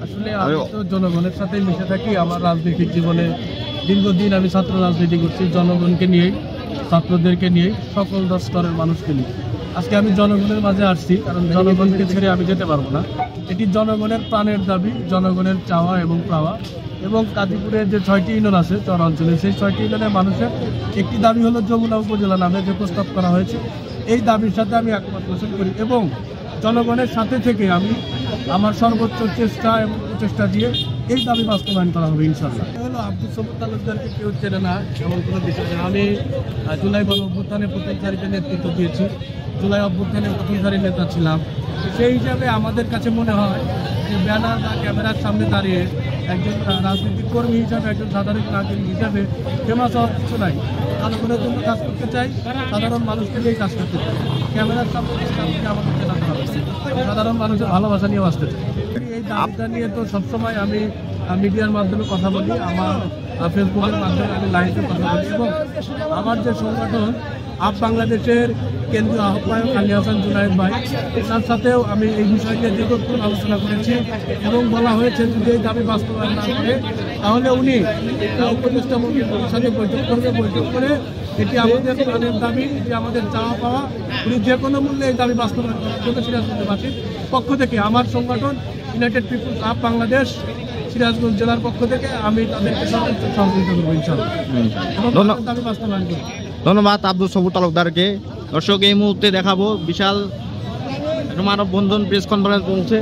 আসলে আমি তো জনগণের সাথে মিশে থাকি। আমার রাজনৈতিক জীবনে দীর্ঘদিন আমি ছাত্র রাজনীতি করছি, জনগণকে নিয়েই, ছাত্রদেরকে নিয়েই, সকল স্তরের মানুষকে নিয়ে। আজকে আমি জনগণের মাঝে আসছি, কারণ জনগণকে ছেড়ে আমি যেতে পারবো না। এটি জনগণের প্রাণের দাবি, জনগণের চাওয়া এবং পাওয়া। এবং কাজীপুরের যে 6টি ইউনিয়ন আছে চর অঞ্চলে, সেই 6টি ইউনিয়নের মানুষের একটি দাবি হলো যমুনা উপজেলা নামে যে প্রস্তাব করা হয়েছে, এই দাবির সাথে আমি একমত পোষণ করি এবং জনগণের সাথে থেকে আমি আমার সর্বোচ্চ চেষ্টা এবং প্রচেষ্টা দিয়ে এই দাবি বাস্তবায়ন করা হবে ইনশাল্লাহ। হলো আব্দুল সবুর তালুকদারকে কেউ চেনে না এমন কোনো বিষয় না। আমি জুলাই গণ অভ্যুত্থানে প্রথম সারিতে নেতৃত্ব দিয়েছি, জুলাই অভ্যুত্থানে প্রথম সারির নেতা ছিলাম। সেই হিসাবে আমাদের কাছে মনে হয় যে ব্যানার বা ক্যামেরার সামনে দাঁড়িয়ে একজন রাজনৈতিক কর্মী হিসাবে, একজন সাধারণ নাগরিক হিসাবে ফেমাস হওয়ার কিছু নাই। জনগণের জন্য কাজ করতে চাই, সাধারণ মানুষকে নিয়েই কাজ করতে চাই। ক্যামেরার সামনে আমাদের চেনাতে হবে, সাধারণ মানুষের ভালোবাসা নিয়ে আসতে চাই। এই দাবিটা নিয়ে তো সবসময় আমি মিডিয়ার মাধ্যমে কথা বলি, আমার ফেসবুকের মাধ্যমে আমি লাইভে কথা বলি এবং আমার যে সংগঠন আপ বাংলাদেশের কেন্দ্রীয় আহ্বায়ক আলী হাসান জুনায়েদ ভাই, তার সাথেও আমি এই বিষয় নিয়ে দীর্ঘক্ষণ আলোচনা করেছি এবং বলা হয়েছে যদি এই দাবি বাস্তবায়ন না করে তাহলে উনি উপদেষ্টা মন্ত্রীর সাথে বৈঠক করবে, বৈঠক করে এটি আমাদের প্রাণের দাবি, এটি আমাদের চাওয়া পাওয়া, উনি যে কোনো মূল্যে এই দাবি বাস্তবায়ন করবে। সিরাজগঞ্জবাসীর পক্ষ থেকে আমার সংগঠন united peoples of Bangladesh Sirajganj জেলার পক্ষ থেকে আমি তাদেরকে সর্বোচ্চ সহযোগিতা করবো ইনশাআল্লাহ এবং দাবি বাস্তবায়ন করবো। ধন্যবাদ আব্দুল সবুর তালুকদারকে। দর্শক, এই মুহূর্তে দেখাবো বিশাল মানববন্ধন প্রেস কনফারেন্স চলছে।